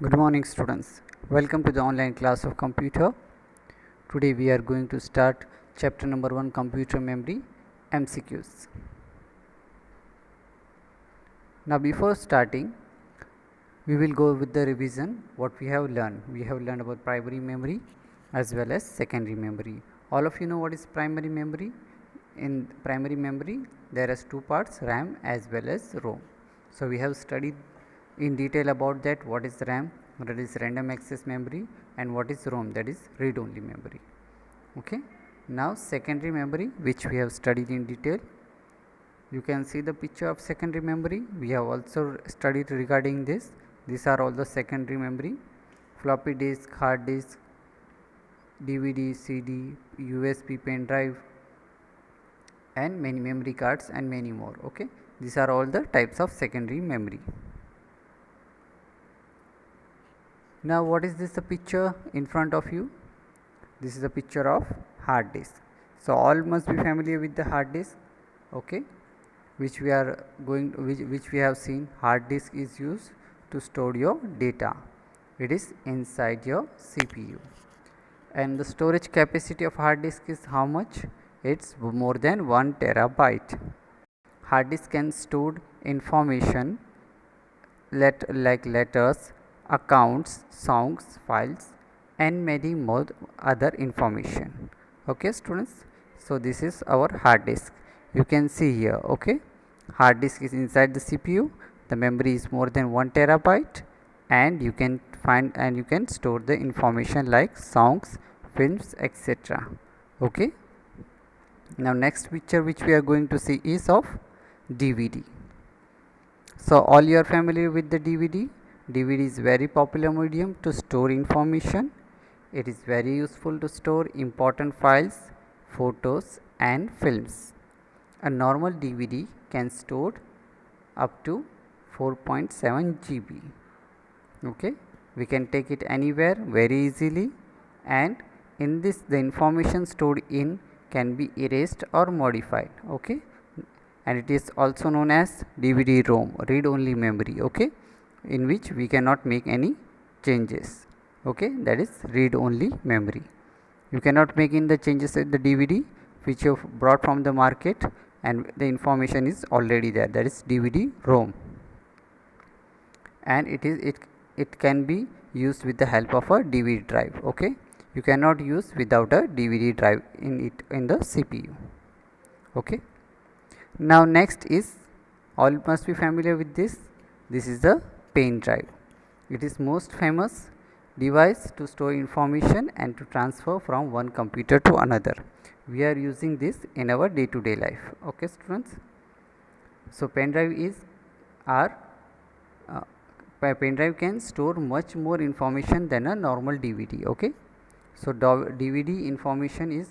Good morning students. Welcome to the online class of computer. Today we are going to start chapter number 1 computer memory MCQs. Now before starting we will go with the revision what we have learned. We have learned about primary memory as well as secondary memory. All of you know what is primary memory. In primary memory there is two parts, RAM as well as ROM. So we have studied in detail about that, what is RAM, that is random access memory, and what is ROM, that is read only memory. Okay. Now secondary memory, which we have studied in detail. You can see the picture of secondary memory. We have also studied regarding this. These are all the secondary memory: floppy disk, hard disk, DVD, CD, USB pen drive, and many memory cards and many more. Okay, these are all the types of secondary memory. Now what is this, the picture in front of you? This is a picture of hard disk. So all must be familiar with the hard disk. Okay, which we are going to, which we have seen. Hard disk is used to store your data. It is inside your CPU, and the storage capacity of hard disk is how much? It's more than 1 terabyte. Hard disk can store information like letters, accounts, songs, files, and many more other information. Okay students, so this is our hard disk. You can see here. Okay, hard disk is inside the CPU. The memory is more than 1 terabyte, and you can find and you can store the information like songs, films, etc. Okay, now next picture which we are going to see is of DVD. So all you are familiar with the DVD. DVD is very popular medium to store information. It is very useful to store important files, photos and films. A normal DVD can store up to 4.7 GB. Okay, we can take it anywhere very easily, and in this the information stored in can be erased or modified. Okay, and it is also known as DVD ROM, read only memory. Okay, in which we cannot make any changes. Okay, that is read only memory. You cannot make in the changes in the DVD which you have brought from the market, and the information is already there, that is DVD ROM, and it can be used with the help of a DVD drive. Okay, you cannot use without a DVD drive in the CPU. Okay, now next is, all must be familiar with this. This is the pen drive. It is most famous device to store information and to transfer from one computer to another. We are using this in our day to day life. Okay students, so pen drive is our pen drive can store much more information than a normal DVD. Okay, so DVD information is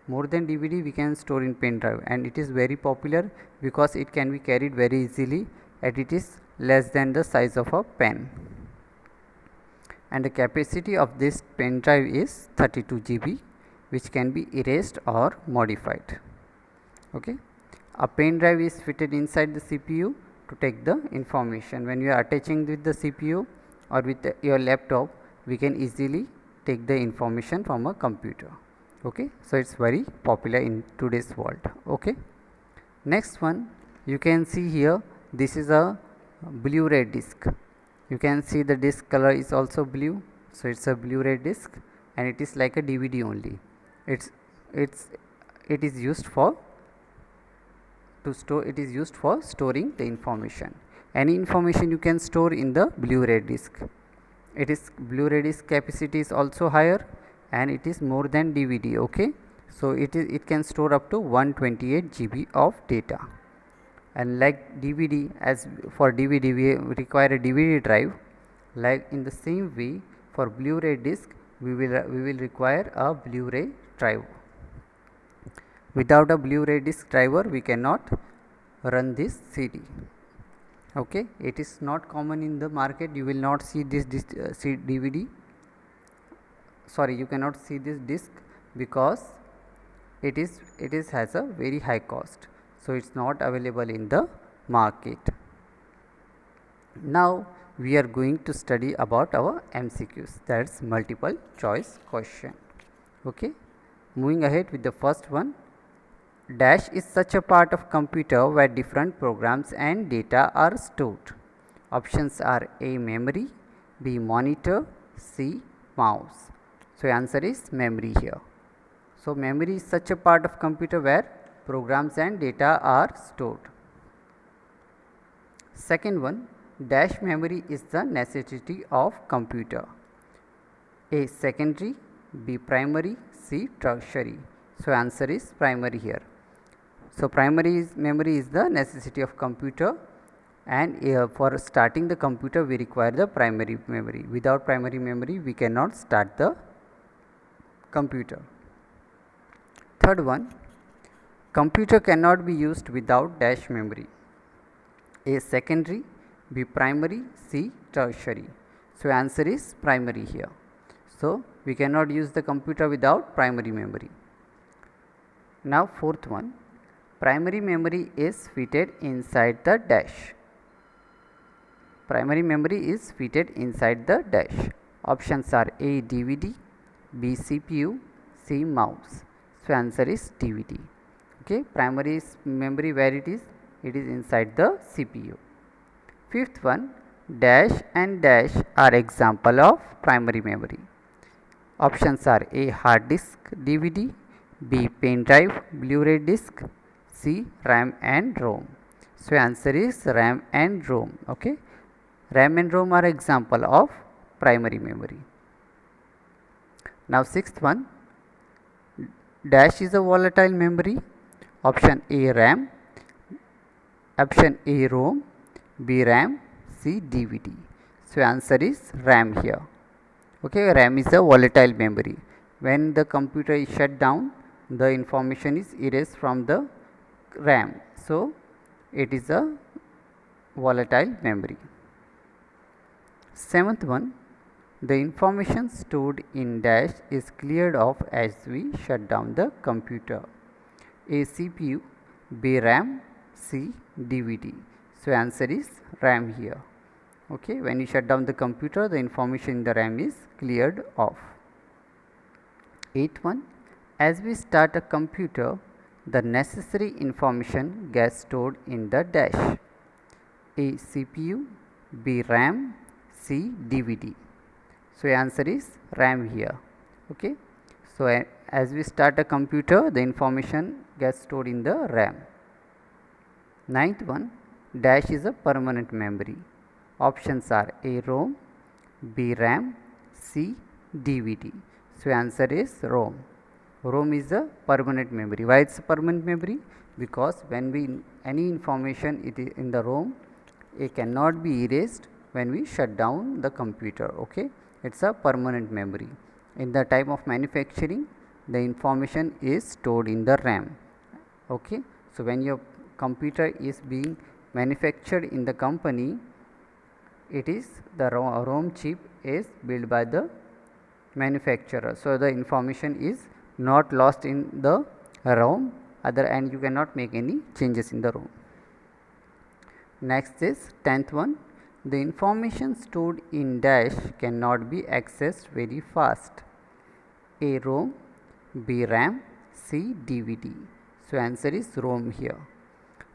more than DVD we can store in pen drive, and it is very popular because it can be carried very easily, and it is less than the size of a pen, and the capacity of this pen drive is 32 GB, which can be erased or modified. Okay, a pen drive is fitted inside the CPU to take the information. When you are attaching with the CPU or with your laptop, we can easily take the information from a computer. Okay, so it's very popular in today's world. Okay, next one you can see here, this is a Blu-ray disc. You can see the disc color is also blue, so it's a Blu-ray disc, and it is like a DVD only. It is used for storing the information. Any information you can store in the Blu-ray disc. It is Blu-ray disc capacity is also higher, and it is more than DVD. Okay, so it can store up to 128 GB of data, and like DVD, as for DVD we require a DVD drive, like in the same way for Blu-ray disc we will require a Blu-ray drive. Without a Blu-ray disc driver we cannot run this CD. Okay, it is not common in the market. You will not see this DVD. Sorry, you cannot see this disc because it has a very high cost, so it's not available in the market. Now we are going to study about our MCQs, that's multiple choice question. Okay, moving ahead with the first one. Dash is such a part of computer where different programs and data are stored. Options are A. Memory, B. Monitor, C. Mouse. So answer is memory here. So memory is such a part of computer where programs and data are stored. Second one, dash memory is the necessity of computer. A. Secondary, B. Primary, C. Tertiary. So answer is primary here. So primary memory is the necessity of computer, and for starting the computer we require the primary memory. Without primary memory we cannot start the computer. Third one, computer cannot be used without dash memory. A. Secondary, B. Primary, C. Tertiary. So answer is primary here. So we cannot use the computer without primary memory. Now fourth one, primary memory is fitted inside the dash. Primary memory is fitted inside the dash. Options are A. DVD, B. CPU, C. Mouse. So answer is DVD. Okay, primary memory where it is inside the CPU. Fifth one, dash and dash are example of primary memory. Options are A. hard disk DVD, B. pen drive Blu-ray disc, C. RAM and ROM. So answer is RAM and ROM. Okay, RAM and ROM are example of primary memory. Now sixth one, dash is a volatile memory. Option A. RAM, option A. ROM, B. RAM, C. DVD. So answer is RAM here. Okay, RAM is a volatile memory. When the computer is shut down, the information is erased from the RAM. So it is a volatile memory. Seventh one, the information stored in dash is cleared off as we shut down the computer. A. CPU, B. RAM, C. DVD. So answer is RAM here. Okay, when you shut down the computer, the information in the RAM is cleared off. Eighth one, as we start a computer, the necessary information gets stored in the dash. A. CPU, B. RAM, C. DVD. So answer is RAM here. Okay, so as we start a computer, the information gets stored in the RAM. Ninth one, dash is a permanent memory. Options are A. ROM, B. RAM, C. DVD. So answer is ROM. ROM is a permanent memory. Why it's a permanent memory? Because when any information in the ROM, it cannot be erased when we shut down the computer. Okay, it's a permanent memory. In the time of manufacturing, the information is stored in the RAM. Okay, so when your computer is being manufactured in the company, it is the ROM chip is built by the manufacturer. So the information is not lost in the ROM, and you cannot make any changes in the ROM. Next is 10th one, the information stored in dash cannot be accessed very fast. A. ROM, B. RAM, C. DVD. So answer is ROM here.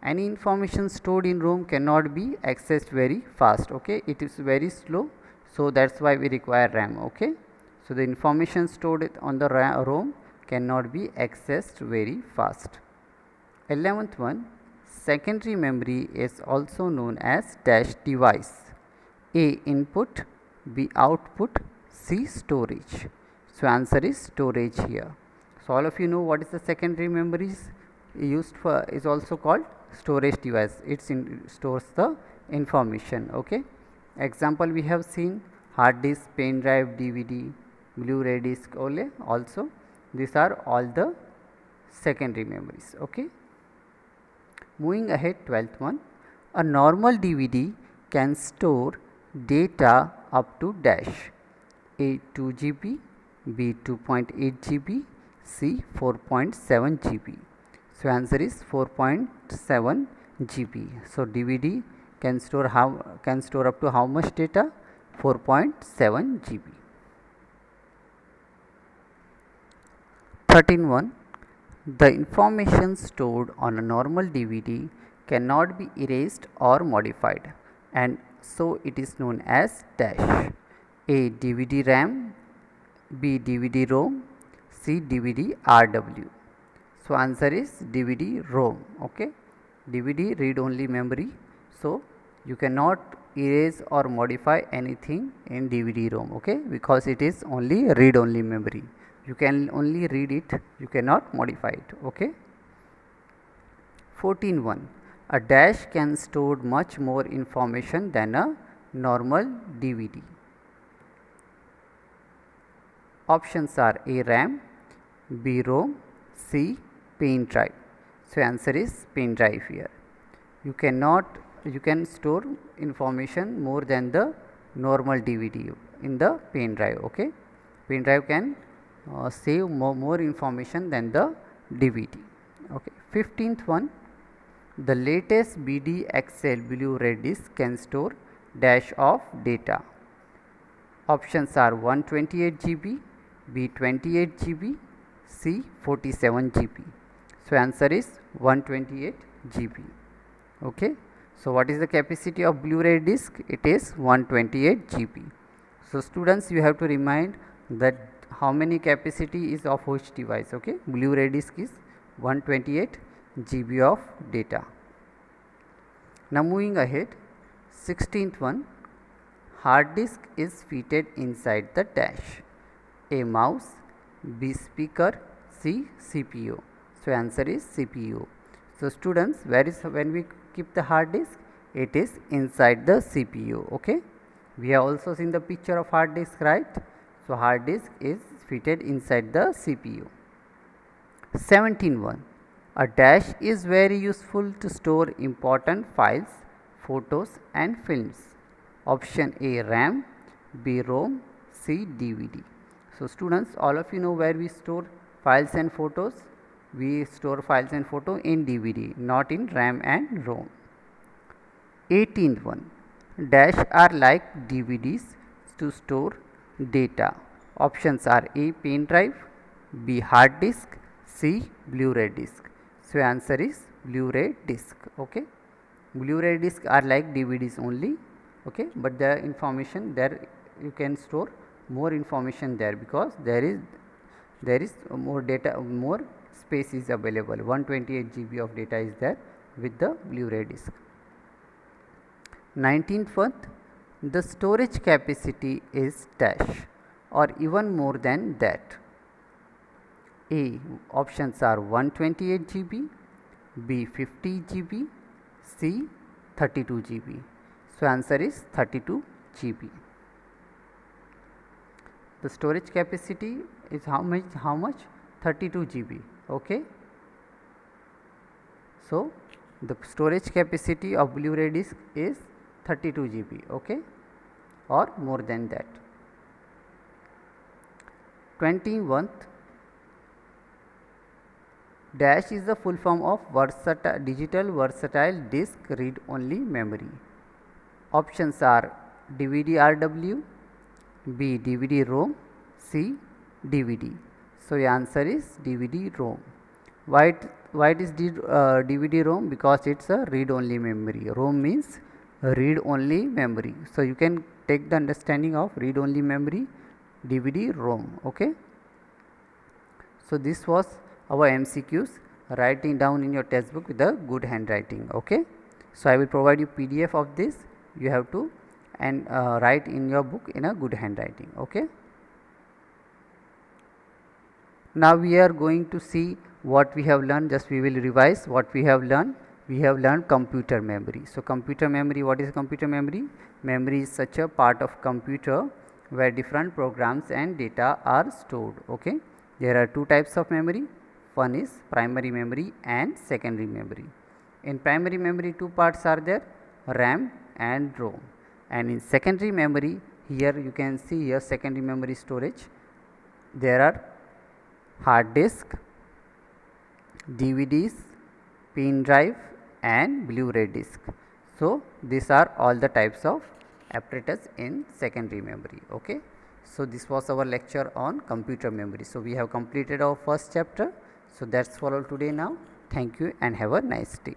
Any information stored in ROM cannot be accessed very fast. Okay, it is very slow, so that's why we require RAM. Okay, so the information stored on the ROM cannot be accessed very fast. 11th one, secondary memory is also known as dash device. A. input, B. output, C. storage. So answer is storage here. So all of you know what is the secondary memory used for, is also called storage device. It stores the information. Okay, example we have seen hard disk, pen drive, DVD, Blu-ray disc. Also these are all the secondary memories. Okay, moving ahead, 12th one, a normal DVD can store data up to dash. A. 2 GB, B. 2.8 GB, C. 4.7 GB. So answer is 4.7 GB. So DVD can store up to how much data? 4.7 GB. 13.1. The information stored on a normal DVD cannot be erased or modified, and so it is known as dash. A. DVD RAM, B. DVD ROM, C. DVD RW. So answer is DVD ROM. Okay, DVD read only memory, so you cannot erase or modify anything in DVD ROM, okay, because it is only read only memory. You can only read it, you cannot modify it. Okay. 14.1. A dash can store much more information than a normal DVD. Options are A. RAM, B. ROM, C. Pen drive. So answer is pen drive here. You can store information more than the normal DVD in the pen drive. Okay, pen drive can save more information than the DVD. Okay. 15th one. The latest BDXL Blu-ray disc can store dash of data. Options are 128 GB, B 28 GB, C 47 GB. So answer is 128 GB. Okay. So what is the capacity of Blu-ray disc? It is 128 GB. So students, you have to remind that how many capacity is of which device. Okay, Blu-ray disc is 128 GB of data. Now moving ahead, 16th one. Hard disk is fitted inside the dash. A. Mouse, B. Speaker, C. CPU. So answer is CPU. So students, when we keep the hard disk? It is inside the CPU. Okay, we have also seen the picture of hard disk, right? So hard disk is fitted inside the CPU. 17.1. A dash is very useful to store important files, photos and films. Option A. RAM, B. ROM, C. DVD. So students, all of you know where we store files and photos. We store files and photo in DVD, not in RAM and ROM. 18th one. Dash are like DVDs to store data. Options are A. Pen drive, B. hard disk, C. Blu-ray disc. So answer is Blu-ray disc. Okay, Blu-ray disc are like DVDs only. Okay, but the information there, you can store more information there, because there is more data, more space is available. 128 GB of data is there with the Blu-ray disc. 19th one. The storage capacity is dash or even more than that. A. Options are 128 GB, B. 50 GB, C. 32 GB. So answer is 32 GB. The storage capacity is how much? 32 GB. Okay. So the storage capacity of Blu-ray disc is 32 GB. Okay, or more than that. 21th. Dash is the full form of digital versatile disk read only memory. Options are DVD RW, B. DVD ROM, C. DVD. So the answer is DVD ROM. Why it is DVD ROM? Because it's a read only memory. ROM means read only memory. So you can take the understanding of read only memory, DVD ROM. Okay. So this was our MCQs. Writing down in your textbook with a good handwriting. Okay. So I will provide you PDF of this. You have to write in your book in a good handwriting. Okay. Now we are going to see what we have learned. Just we will revise what we have learned. We have learned computer memory. So computer memory, what is computer memory? Memory is such a part of computer where different programs and data are stored. Okay. There are two types of memory. One is primary memory and secondary memory. In primary memory, two parts are there, RAM and ROM. And in secondary memory, here you can see here secondary memory storage. There are hard disk, DVDs, pen drive and Blu-ray disc. So these are all the types of apparatus in secondary memory. Okay. So this was our lecture on computer memory. So we have completed our first chapter. So that's for all today now. Thank you and have a nice day.